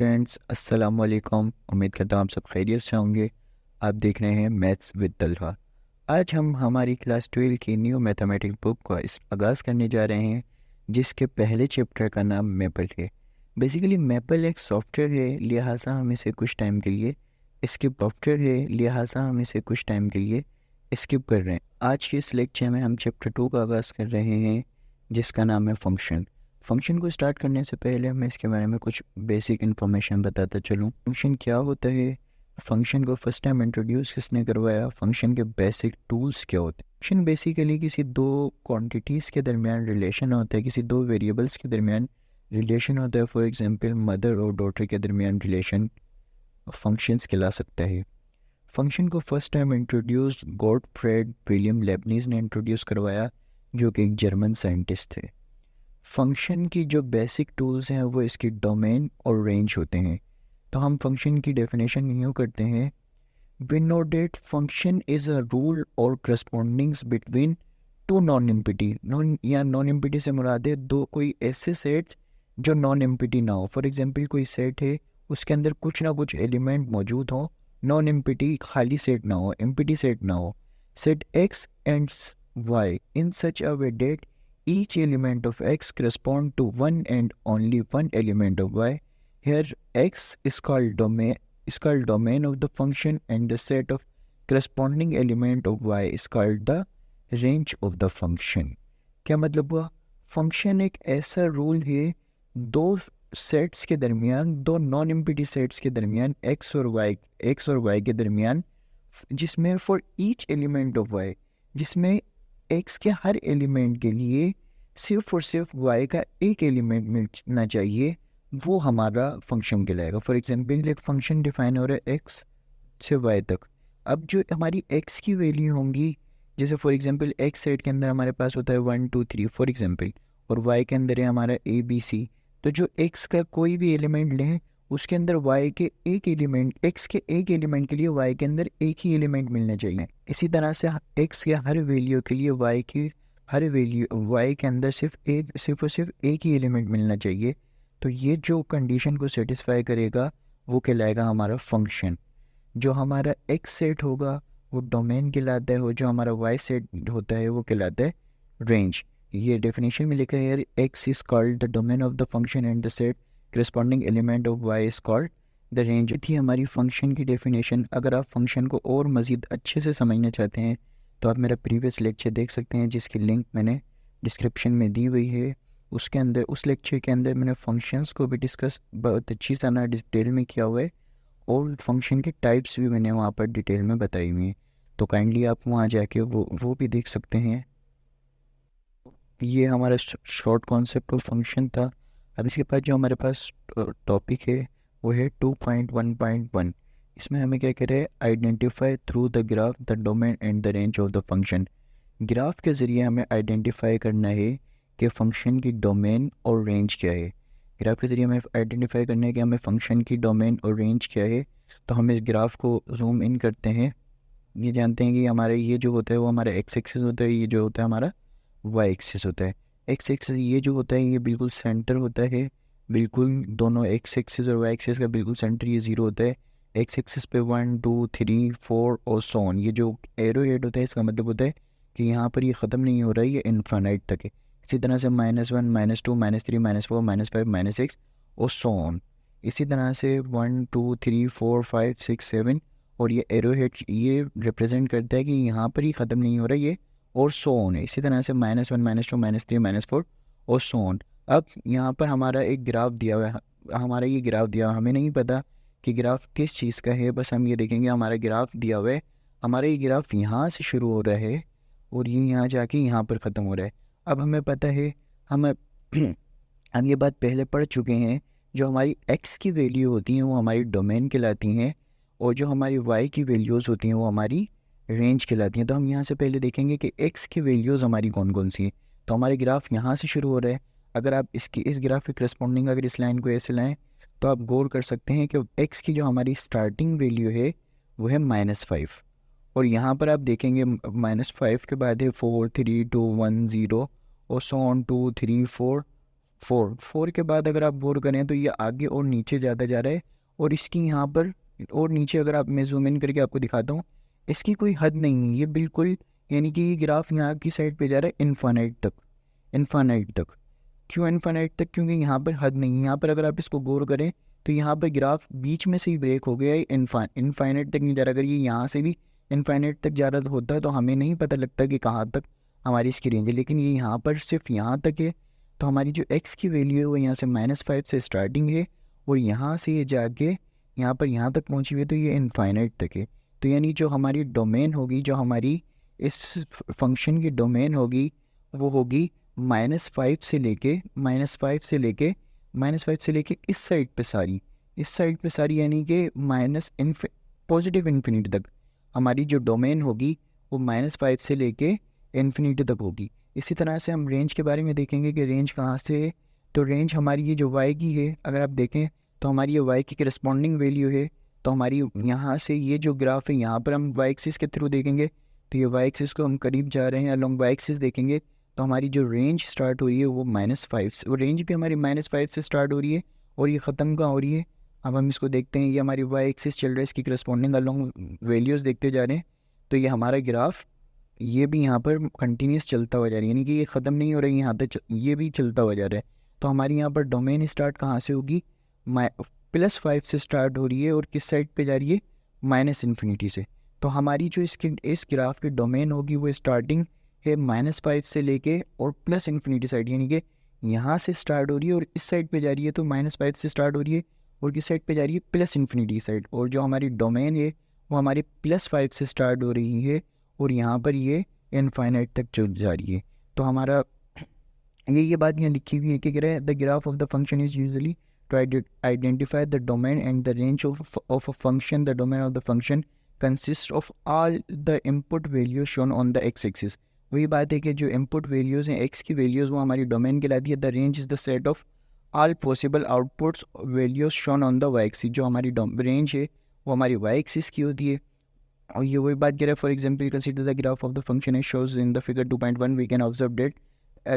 Students, अस्सलाम वालेकुम। उम्मीद करता हूँ आप सब खैरियत से होंगे। आप देख रहे हैं मैथ्स विद तलहा। आज हम हमारी क्लास 12 की न्यू मैथमेटिक्स बुक का आगाज़ करने जा रहे हैं, जिसके पहले चैप्टर का नाम मैपल है। बेसिकली मैपल एक सॉफ्टवेयर है, लिहाजा हम इसे कुछ टाइम के लिए स्किप कर रहे हैं। आज के इस लेक्चर में हम चैप्टर 2 का आगाज़ कर रहे हैं, जिसका नाम है फंक्शन। फंक्शन को स्टार्ट करने से पहले मैं इसके बारे में कुछ बेसिक इन्फॉर्मेशन बताता चलूँ। फंक्शन क्या होता है, फंक्शन को फर्स्ट टाइम इंट्रोड्यूस किसने करवाया, फंक्शन के बेसिक टूल्स क्या होते हैं। फंक्शन बेसिकली किसी दो क्वांटिटीज़ के दरमियान रिलेशन होता है, किसी दो वेरिएबल्स के दरमियान रिलेशन होता है। फॉर एग्जांपल मदर और डॉटर के दरमियान रिलेशन फंक्शंस कहला सकता है। फंक्शन को first time introduce Gottfried William Leibniz ने इंट्रोड्यूस करवाया, जो कि एक जर्मन साइंटिस्ट थे। फंक्शन की जो बेसिक टूल्स हैं वो इसकी डोमेन और रेंज होते हैं। तो हम फंक्शन की डेफिनेशन यूँ करते हैं, we know that function is a rule और correspondings between two non empty. Non empty से मुराद है दो कोई ऐसे सेट्स जो नॉन एम्पिटी ना हो। फॉर एग्जांपल कोई सेट है, उसके अंदर कुछ ना कुछ एलिमेंट मौजूद हो, नॉन एम्पिटी खाली सेट ना हो, एम्पिटी सेट ना हो। Set X and Y in such a way that each element of x correspond to one and only one element of y. Here x is called domain of the function and the set of corresponding element of y is called the range of the function. क्या मतलब हुआ? Function एक ऐसा rule है दो sets के दरमियान, दो नॉन एम्पिटी सेट्स के दरमियान, x और y के दरमियान, जिसमें for each element of y, जिसमें x के हर एलिमेंट के लिए सिर्फ और सिर्फ y का एक एलिमेंट मिलना चाहिए, वो हमारा फंक्शन कहलाएगा। फॉर एग्जांपल एक फंक्शन डिफाइन हो रहा है x से y तक। अब जो हमारी x की वैल्यू होंगी, जैसे फॉर एग्जांपल x सेट के अंदर हमारे पास होता है 1 2 3 फॉर एग्जांपल, और y के अंदर है हमारा a b c। तो जो x का कोई भी एलिमेंट लें, उसके अंदर y के एक एलिमेंट, x के एक एलिमेंट के लिए y के अंदर एक ही एलिमेंट मिलना चाहिए। इसी तरह से x के हर वैल्यू के लिए y की हर वैल्यू y के अंदर सिर्फ और सिर्फ एक ही एलिमेंट मिलना चाहिए। तो ये जो कंडीशन को सेटिस्फाई करेगा वो कहलाएगा हमारा फंक्शन। जो हमारा x सेट होगा वो डोमेन कहलाता है, और जो हमारा y सेट होता है वो कहलाता है रेंज। ये डेफिनेशन में लिखा है यार, x is called the domain of the function and the set corresponding element of y is called the range. थी हमारी फंक्शन की डेफिनेशन। अगर आप फंक्शन को और मज़ीद अच्छे से समझना चाहते हैं तो आप मेरा प्रीवियस लेक्चर देख सकते हैं, जिसकी लिंक मैंने डिस्क्रिप्शन में दी हुई है। उसके अंदर, उस लेक्चर के अंदर मैंने फंक्शंस को भी डिस्कस बहुत अच्छी तरह डिटेल में किया हुआ है, और फंक्शन के टाइप्स भी मैंने वहाँ पर डिटेल में बताई हुई हैं। तो काइंडली आप वहाँ जाके वो भी देख सकते हैं। ये हमारा शॉर्ट कॉन्सेप्ट ऑफ फंक्शन था। अब इसके बाद जो हमारे पास टॉपिक है वो है 2.1.1। इसमें हमें क्या कह रहे हैं, identify through the graph the domain and the range of the function. Graph के ज़रिए हमें आइडेंटिफाई करना है कि फ़ंक्शन की डोमेन और रेंज क्या है। ग्राफ के ज़रिए हमें आइडेंटिफाई करना है कि हमें फ़ंक्शन की डोमेन और रेंज क्या है। तो हम इस ग्राफ को जूम इन करते हैं। ये जानते हैं कि हमारे ये जो होता है वो हमारा एक्स एक्सिस होता है, ये जो होता है हमारा वाई एक्सिस होता है। एक्स एक्सिस ये जो होता है ये बिल्कुल सेंटर होता है, बिल्कुल दोनों एक्स एक्सिस और वाई एक्सिस का बिल्कुल सेंटर ये ज़ीरो होता है। एक्स एक्सिस पे 1 2 3 4 और सो ऑन, ये जो एरो हेड होता है इसका मतलब होता है कि यहाँ पर ये ख़त्म नहीं हो रहा है, ये इनफाइनाइट तक है। इसी तरह से -1 -2 -3 -4 -5 -6 और सो ऑन। इसी तरह से 1 2 3 4 5 6 7, और ये एरो हेड ये रिप्रेजेंट करता है कि यहाँ पर ही ख़त्म नहीं हो रहा ये, और सो ऑन है। इसी तरह से -1 -2 -3 -4 और सो ऑन। अब यहाँ पर हमारा एक ग्राफ दिया हुआ है, हमारा ये ग्राफ दिया हुआ, हमें नहीं पता कि ग्राफ किस चीज़ का है, बस हम ये देखेंगे हमारा ग्राफ दिया हुआ है, हमारा ये ग्राफ यहाँ से शुरू हो रहा है और ये यहाँ जाके यहाँ पर ख़त्म हो रहा है। अब हमें पता है, हम हम ये बात पहले पढ़ चुके हैं, जो हमारी x की वैल्यू होती हैं वो हमारी डोमेन कहलाती हैं, और जो हमारी y की वैल्यूज़ होती हैं वो हमारी रेंज कहलाती हैं। तो हम यहाँ से पहले देखेंगे कि x की वैल्यूज़ हमारी कौन कौन सी हैं। तो हमारे ग्राफ यहाँ से शुरू हो रहा है। अगर आप इस ग्राफ के करस्पॉन्डिंग अगर इस लाइन को ऐसे लाएँ तो आप गौर कर सकते हैं कि x की जो हमारी स्टार्टिंग वैल्यू है वो है -5, और यहाँ पर आप देखेंगे -5 के बाद है 4 3 2 1 0 और सो ऑन 2 3 4 4 के बाद अगर आप बोर करें तो ये आगे और नीचे ज़्यादा जा रहा है, और इसकी यहाँ पर और नीचे अगर आप मैं जूम इन करके आपको दिखाता हूँ, इसकी कोई हद नहीं है, ये बिल्कुल यानी कि ये ग्राफ यहाँ की साइड पे जा रहा है इनफाइनाइट तक, इनफाइनाइट तक। क्यों इनफाइनाइट तक? क्योंकि यहाँ पर हद नहीं है। यहाँ पर अगर आप इसको गौर करें तो यहाँ पर ग्राफ बीच में से ही ब्रेक हो गया है, इनफाइनाइट तक नहीं जा रहा। अगर ये यहाँ से भी इनफाइनाइट तक जा रहा होता है तो हमें नहीं पता लगता कि कहाँ तक हमारी इसकी रेंज है, लेकिन ये यहाँ पर सिर्फ यहाँ तक है। तो हमारी जो एक्स की वैल्यू है वो यहाँ से -5 से स्टार्टिंग है, और यहाँ से ये जाके यहाँ पर यहाँ तक पहुँची हुई है, तो ये इनफाइनाइट तक है। तो यानी जो हमारी डोमेन होगी, जो हमारी इस फंक्शन की डोमेन होगी, वो होगी -5 से लेके -5 से लेके इस साइड पे सारी, इस साइड पे सारी, यानी कि पॉजिटिव इन्फिनिटी तक हमारी जो डोमेन होगी वो -5 से लेके इन्फिनिटी तक होगी। इसी तरह से हम रेंज के बारे में देखेंगे कि रेंज कहाँ से है। तो रेंज हमारी ये जो y की है, अगर आप देखें तो हमारी ये y की करस्पॉन्डिंग वैल्यू है। तो हमारी यहाँ से ये जो ग्राफ है, यहाँ पर हम y एक्सिस के थ्रू देखेंगे तो ये y एक्सिस को हम करीब जा रहे हैं, अलॉन्ग y एक्सिस देखेंगे तो हमारी जो रेंज स्टार्ट हो रही है वो -5 से, वो रेंज भी हमारी -5 से स्टार्ट हो रही है, और ये ख़त्म कहाँ हो रही है। अब हम इसको देखते हैं, ये हमारी y एक्सिस चल रहा है, इसकी करस्पॉन्डिंग अलॉन्ग वैल्यूज़ देखते जा रहे हैं। तो ये हमारा ग्राफ ये भी यहाँ पर कंटिन्यूस चलता हुआ जा रहा है, यानी कि ये ख़त्म नहीं हो रहा है, यहाँ तक ये भी चलता हुआ जा रहा है। तो हमारी यहाँ पर डोमेन स्टार्ट कहाँ से होगी, +5 से स्टार्ट हो रही है, और किस साइड पे जा रही है, -इन्फिनिटी से। तो हमारी जो इस ग्राफ की डोमेन होगी वो स्टार्टिंग है -5 से लेके और +इन्फिनिटी साइड, यानी कि यहाँ से स्टार्ट हो रही है और इस साइड पे जा रही है। तो -5 से स्टार्ट हो रही है और किस साइड पे जा रही है, +इन्फिनिटी साइड। और जो हमारी डोमेन है वो हमारी +5 से स्टार्ट हो रही है और यहाँ पर ये इनफाइनाइट तक चल जा रही है। तो हमारा ये बात यहाँ लिखी हुई है कि कह रहा है the graph of the function is usually to identify the domain and the range of a function. The domain of the function consist of all the input values shown on the x axis. वही बात है कि जो input values हैं x की values वो हमारी domain कहलाती है। The range is the set of all possible outputs values shown on the y axis. जो हमारी रेंज है वो हमारी वाई एक्सिस की होती है। और ये वही बात कह रहा है, for example consider the graph of the function as shows in the figure 2.1 we can observe that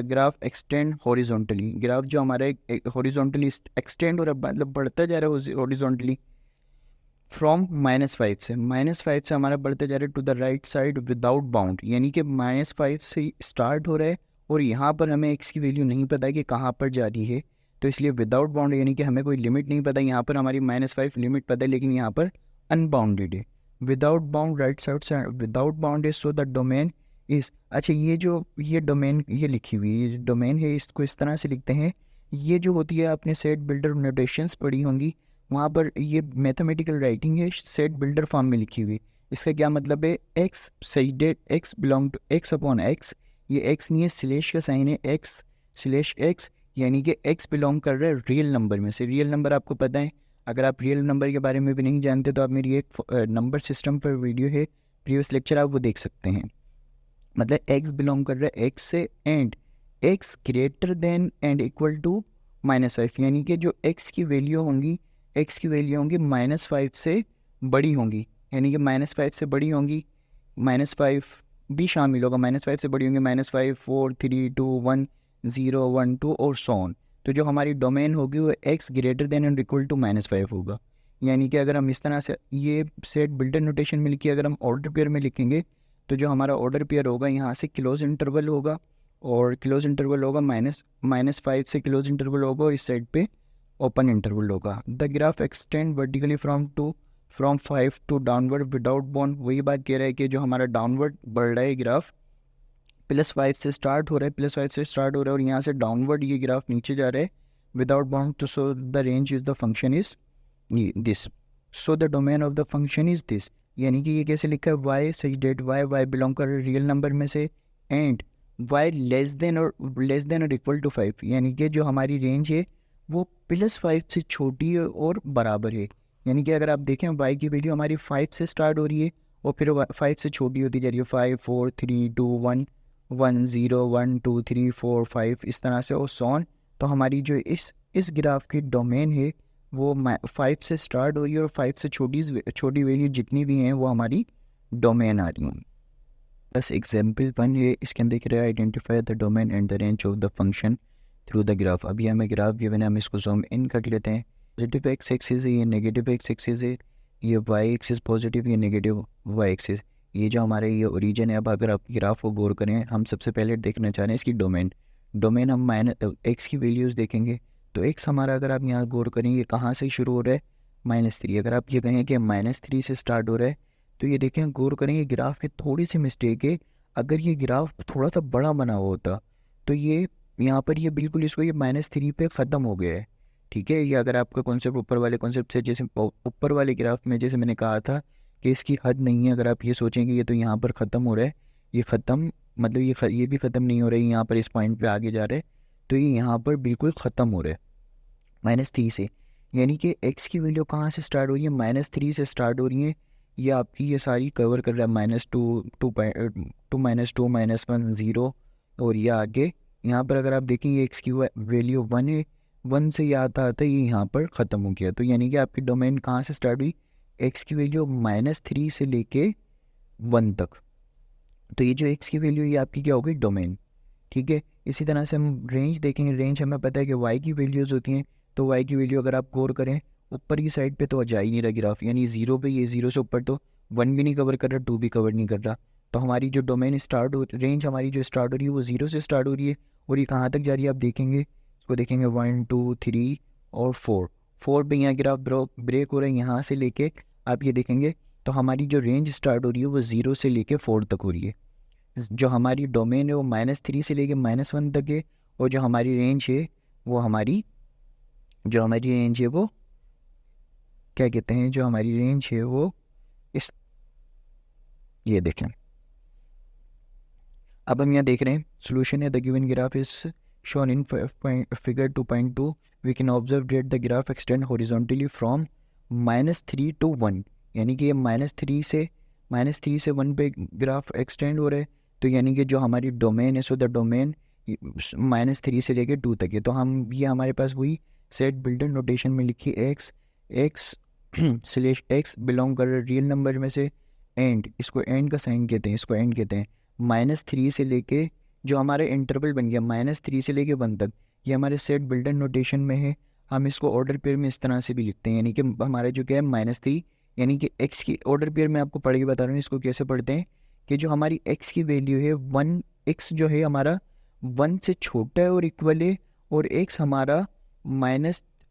graph extend horizontally. Graph जो हमारा हॉरिजॉन्टली एक्सटेंड हो रहा है, मतलब बढ़ता जा रहा है हॉरिजॉन्टली फ्रॉम -5 से, -5 से हमारा बढ़ते जा रहा है to the right side without bound, यानी कि -5 से स्टार्ट हो रहा है और यहाँ पर हमें एक्स की वैल्यू नहीं पता कि कहाँ पर जा रही है, तो इसलिए विदाउट बाउंड, यानी कि हमें कोई लिमिट नहीं पता। यहाँ पर हमारी -5 लिमिट पता है, लेकिन यहाँ पर अनबाउंडेड है। विदाउट बाउंड राइट साइड से विदाउट बाउंड है, सो द डोमेन इज। अच्छा, ये डोमेन ये लिखी हुई ये डोमेन है, इसको इस तरह से लिखते हैं। ये जो होती है आपने सेट बिल्डर नोटेशंस पढ़ी होंगी, वहाँ पर ये मैथमेटिकल राइटिंग है सेट बिल्डर फॉर्म में लिखी हुई। इसका क्या मतलब है, x such that x belong to x upon x. ये एक्स नहीं है, स्लेश का साइन है, एक्स स्लेश एक्स, यानी कि एक्स बिलोंग कर रहा है रियल नंबर में से। रियल नंबर आपको पता है, अगर आप रियल नंबर के बारे में भी नहीं जानते तो आप मेरी एक नंबर सिस्टम पर वीडियो है, प्रीवियस लेक्चर, आप वो देख सकते हैं। मतलब एक्स बिलोंग कर रहा है एक्स से, and x greater than and equal to -5, यानी कि जो एक्स की वैल्यू होंगी -5 से बड़ी होंगी, यानी कि -5 से बड़ी होंगी, -5 भी शामिल होगा, -5 से बड़ी होंगी, -5 4 3 2 1 0 1 2 और सो ऑन। तो जो हमारी डोमेन होगी वो x greater than and equal to -5 होगा। यानी कि अगर हम इस तरह से ये सेट बिल्डर नोटेशन में लिखिए, अगर हम ऑर्डर पेयर में लिखेंगे तो जो हमारा ऑर्डर पेयर होगा यहाँ से क्लोज इंटरवल होगा, और क्लोज इंटरवल होगा -5 से क्लोज इंटरवल होगा, और इस साइड पे ओपन इंटरवल होगा। The graph extend vertically from 5 to downward without bound. वही बात कह रहा है कि जो हमारा डाउनवर्ड बढ़ रहा है ग्राफ, +5 से स्टार्ट हो रहा है, +5 से स्टार्ट हो रहा है और यहाँ से डाउनवर्ड ये ग्राफ नीचे जा रहा है विदाउट बाउंड। तो so the range is the function is this, so the domain of the function is this. यानी कि ये कैसे लिखा है, वाई सही डेट वाई बिलोंग कर रियल नंबर में से, एंड वाई लेस देन और इक्वल टू 5, यानी कि जो हमारी रेंज है वो +5 से छोटी है और बराबर है। यानी कि अगर आप देखें y की वैल्यू हमारी 5 से स्टार्ट हो रही है और फिर 5 से छोटी होती जा रही है, 5 4 3 2 1 1 0 1 2 3 4 5 इस तरह से और सो ऑन। तो हमारी जो इस ग्राफ की डोमेन है वो 5 से स्टार्ट हो रही है और 5 से छोटी वैल्यू जितनी भी हैं वो हमारी डोमेन आ रही हैं। बस एग्जाम्पल 1 है, इसके अंदर कह रहा है identify the domain and the range of the function through the graph. अभी हमें ग्राफ गिवन है, हम इसको जूम इन कर लेते हैं। पॉजिटिव एक्स एक्सिस है, ये नेगेटिव एक्स एक्सिस है, ये वाई एक्सिस पॉजिटिव, ये नेगेटिव वाई एक्सिस, ये जो हमारे ये ओरिजिन है। अब अगर आप ग्राफ को गौर करें, हम सबसे पहले देखना चाह रहे हैं इसकी डोमेन। डोमेन हम एक्स की वैल्यूज़ देखेंगे, तो एक्स हमारा अगर आप यहाँ गौर करें, ये कहाँ से शुरू हो रहा है, -3। अगर आप ये कहें कि -3 से स्टार्ट हो रहा है, तो ये देखें, गौर करें, ये ग्राफ की थोड़ी सी मिस्टेक है। अगर ये ग्राफ थोड़ा सा बड़ा बना हुआ होता, तो ये यहाँ पर ये बिल्कुल इसको ये -3 पे ख़त्म हो गया है। ठीक है, ये अगर आपका कॉन्सेप्ट ऊपर वाले कॉन्सेप्ट से, जैसे ऊपर वाले ग्राफ में जैसे मैंने कहा था कि इसकी हद नहीं है, अगर आप ये सोचेंगे ये तो यहाँ पर ख़त्म हो रहा है, ये ख़त्म मतलब ये भी ख़त्म नहीं हो रहा है, यहाँ पर इस पॉइंट पे आगे जा रहे हैं, तो ये यहाँ पर बिल्कुल ख़त्म हो रहा है -3 से। यानी कि एक्स की वैल्यू कहाँ से स्टार्ट हो रही है, -3 से स्टार्ट हो रही है। ये आपकी ये सारी कवर कर रहा है, -2 2 -2 -1 0, और ये आगे यहाँ पर अगर आप देखेंगे एक्स की वैल्यू 1 है, 1 से ये आता आता ये यहाँ पर ख़त्म हो गया। तो यानी कि आपकी डोमेन कहाँ से स्टार्ट हुई, एक्स की वैल्यू -3 से लेके 1 तक। तो ये जो एक्स की वैल्यू ये आपकी क्या होगी, डोमेन। ठीक है, इसी तरह से हम रेंज देखेंगे। रेंज हमें पता है कि वाई की वैल्यूज़ होती हैं, तो वाई की वैल्यू अगर आप गौर करें ऊपर की साइड पे, तो जा ही नहीं रहा ग्राफ, यानी 0 पे, ये 0 से ऊपर तो 1 भी नहीं कवर कर रहा, 2 भी कवर नहीं कर रहा। तो हमारी जो डोमेन स्टार्ट हो, रेंज हमारी जो स्टार्ट हो रही है वो 0 से स्टार्ट हो रही है, और ये कहाँ तक जा रही है आप देखेंगे, इसको देखेंगे 1 2 3 और 4 पे यहाँ ग्राफ ब्रेक हो रहा है, यहाँ से लेके आप ये देखेंगे, तो हमारी जो रेंज स्टार्ट हो रही है वो 0 से लेके 4 तक हो रही है। जो हमारी डोमेन है वो -3 से लेके -1 तक है, और जो हमारी रेंज है वो वो क्या कहते हैं, जो हमारी रेंज है वो इस, ये देखें। अब हम यहाँ देख रहे हैं सोल्यूशन है, the given graph is shown in figure 2.2, we can observe that the graph extend horizontally from -3 to 1। यानी कि ये -3 से 1 पे ग्राफ एक्सटेंड हो रहा है। तो यानी कि जो हमारी डोमेन है, सो द डोमेन -3 से लेके 2 तक है। तो हम ये हमारे पास वही सेट बिल्डर नोटेशन में लिखी x बिलोंग कर रियल नंबर में से एंड, इसको एंड का साइन कहते हैं, इसको एंड कहते हैं। -3 से लेके जो हमारा इंटरवल बन गया -3 से लेके 1 तक, ये हमारे सेट बिल्डर नोटेशन में है। हम इसको ऑर्डर पेयर में इस तरह से भी लिखते हैं, यानी कि हमारे जो क्या है -3, यानी कि x की ऑर्डर पेयर में आपको पढ़ के बता रहा हूँ इसको कैसे पढ़ते हैं, कि जो हमारी x की वैल्यू है 1, x जो है हमारा 1 से छोटा है और इक्वल है, और x हमारा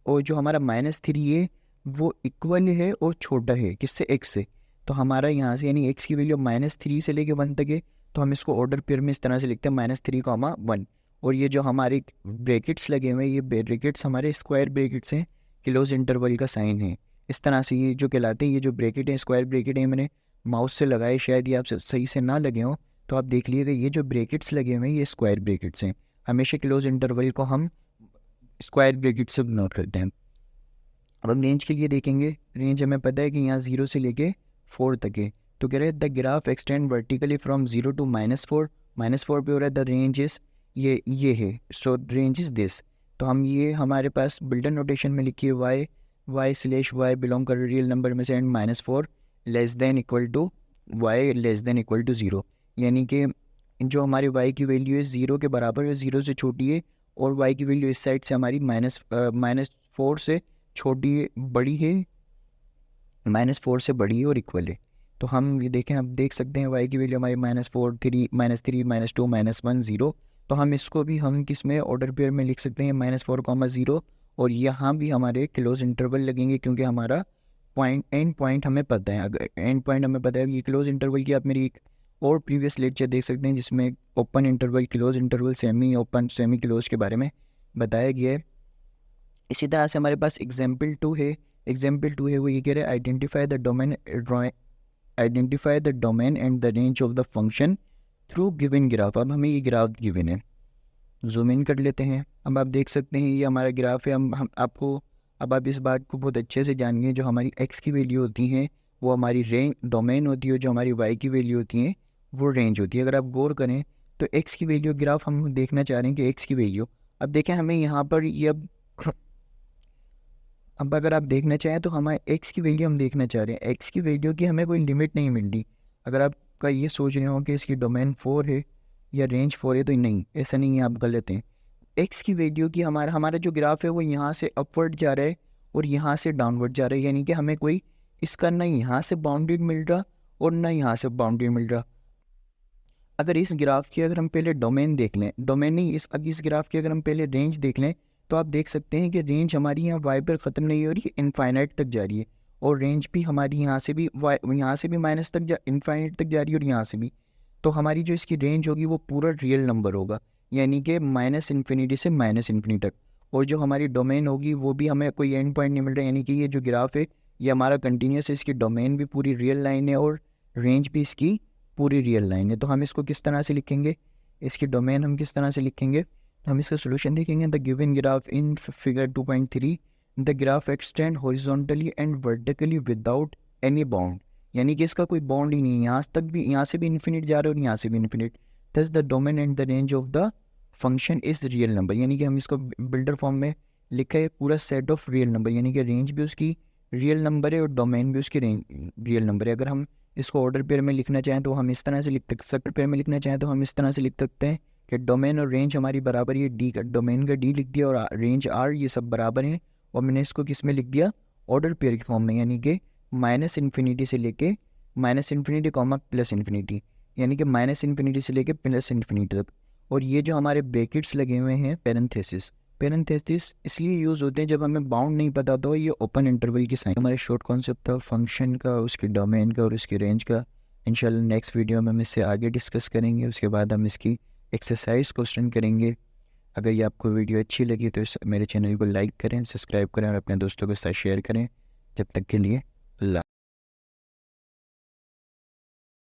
और जो हमारा -3 है वो इक्वल है और छोटा है किससे, x से। तो हमारा यहाँ से यानी x की वैल्यू -3 से लेके 1 तक है, तो हम इसको ऑर्डर पेयर में इस तरह से लिखते हैं -3, 1। और ये जो हमारे ब्रैकेट्स लगे हुए हैं, ये ब्रैकेट्स हमारे स्क्वायर ब्रैकेट्स हैं, क्लोज इंटरवल का साइन है। इस तरह से ये जो कहलाते हैं, ये जो ब्रैकेट है स्क्वायर ब्रैकेट है, मैंने माउस से लगाए, शायद ये आप सही से ना लगे हों, तो आप देख लीजिएगा ये जो ब्रैकेट्स लगे हुए हैं ये स्क्वायर ब्रैकेट्स हैं। हमेशा क्लोज इंटरवल को हम स्क्वायर ब्रैकेट से नोट करते हैं। अब हम रेंज के लिए देखेंगे, रेंज हमें पता है कि यहाँ 0 से लेके 4 तक है। तो कह रहे हैं the graph extend vertically from 0 to -4, -4 पे हो रहा है, द रेंज इज ये है, सो रेंज इज दिस। तो हम ये हमारे पास बिल्डर नोटेशन में लिखिए y/y बिलोंग कर रियल नंबर में से and -4 less than equal to y less than equal to 0। यानी कि जो हमारी y की वैल्यू है 0 के बराबर है, 0 से छोटी है, और y की वैल्यू इस साइड से हमारी -4 से छोटी है, बड़ी है, -4 से बड़ी है और इक्वल है। तो हम ये देखें, आप देख सकते हैं y की वैल्यू हमारी -4 3 -3 -2 -1 0। तो हम इसको भी हम किस में ऑर्डर पेयर में लिख सकते हैं, -4, 0। और यहाँ भी हमारे क्लोज इंटरवल लगेंगे, क्योंकि हमारा एंड पॉइंट हमें पता है। अगर एंड पॉइंट हमें पता है, ये क्लोज इंटरवल की आप मेरी एक और प्रीवियस लेक्चर देख सकते हैं, जिसमें open interval, close interval, semi open, semi close के बारे में बताया गया है। इसी तरह से हमारे पास एग्जाम्पल 2 है। वो ये कह रहे हैं identify the domain and the range of the function through given graph. अब हमें ये ग्राफ गिवन है, जूम इन कर लेते हैं। अब आप देख सकते हैं ये हमारा ग्राफ है। हम आपको अब आप इस बात को बहुत अच्छे से जानिए, जो हमारी x की वैल्यू होती हैं वो हमारी रेंज डोमेन होती है, जो हमारी y की वैल्यू होती है वो रेंज होती है। अगर आप गौर करें तो x की वैल्यू ग्राफ हम देखना चाह रहे हैं कि x की वैल्यू, अब देखें हमें यहाँ पर ये अब अगर आप देखना चाहें तो हमारे x की वैल्यू हम देखना चाह रहे हैं, x की वैल्यू की हमें कोई लिमिट नहीं मिल रही। अगर आपका ये सोच रहे हो कि इसकी डोमेन 4 है या रेंज 4 है, तो नहीं, ऐसा नहीं है, आप गलत हैं। एक्स की वैल्यू की हमारा हमारा जो ग्राफ है वो यहाँ से अपवर्ड जा रहा है और यहाँ से डाउनवर्ड जा रहा है, यानी कि हमें कोई इसका ना यहाँ से बाउंडेड मिल रहा और ना यहाँ से बाउंडेड मिल रहा। अगर इस ग्राफ की अगर हम पहले डोमेन देख लें, डोमेन नहीं, इस ग्राफ की अगर हम पहले रेंज देख लें तो आप देख सकते हैं कि रेंज हमारी यहाँ वाई पर ख़त्म नहीं हो रही, इनफाइनाइट तक जा रही है। और रेंज भी हमारी यहाँ से भी यहाँ से भी माइनस तक इनफाइनाइट तक जा रही है और यहाँ से भी। तो हमारी जो इसकी रेंज होगी वो पूरा रियल नंबर होगा, यानी कि माइनस इन्फिनिटी से माइनस इन्फिनिटी तक। और जो हमारी डोमेन होगी वो भी हमें कोई एंड पॉइंट नहीं मिल रहा, यानी कि ये जो ग्राफ है ये हमारा कंटिन्यूस है, इसकी डोमेन भी पूरी रियल लाइन है और रेंज भी इसकी पूरी रियल लाइन है। तो हम इसको किस तरह से लिखेंगे, इसकी डोमेन हम किस तरह से लिखेंगे, हम इसका सोल्यूशन देखेंगे। The given graph in figure 2.3, the graph extend horizontally and vertically without any bound, यानी कि इसका कोई बाउंड ही नहीं है, यहाँ तक भी, यहाँ से भी इन्फिनिट जा रहा है और यहाँ से भी इन्फिनिट। दस the domain and the range of the function is real number, यानी कि हम इसको बिल्डर फॉर्म में लिखा है पूरा सेट ऑफ रियल नंबर, यानी कि रेंज भी उसकी रियल नंबर है और डोमेन भी उसकी रियल नंबर है। अगर हम इसको ऑर्डर पेयर में लिखना चाहें तो हम इस तरह से लिख सकते, पेयर में लिखना चाहें तो हम इस तरह से लिख सकते हैं कि डोमेन और रेंज हमारी बराबर, ये डी का डोमेन का डी लिख दिया और रेंज आर, ये सब बराबर हैं। और मैंने इसको किस में लिख दिया, ऑर्डर पेयर के फॉर्म में, यानी कि माइनस इन्फिनिटी से लेके minus infinity comma plus infinity, यानी कि माइनस इन्फिनिटी से लेके प्लस इन्फिनिटी तक। और ये जो हमारे ब्रैकेट्स लगे हुए हैं पैरेंथेसिस, पैरेंथेसिस इसलिए यूज़ होते हैं जब हमें बाउंड नहीं पता तो ये ओपन इंटरवल की साइन। हमारे शॉर्ट कॉन्सेप्ट था फंक्शन का, उसके डोमेन का और उसकी रेंज का। इंशाल्लाह नेक्स्ट वीडियो में हम इससे आगे डिस्कस करेंगे, उसके बाद हम इसकी एक्सरसाइज क्वेश्चन करेंगे। अगर ये आपको वीडियो अच्छी लगी तो मेरे चैनल को लाइक करें, सब्सक्राइब करें और अपने दोस्तों के साथ शेयर करें। जब तक के लिए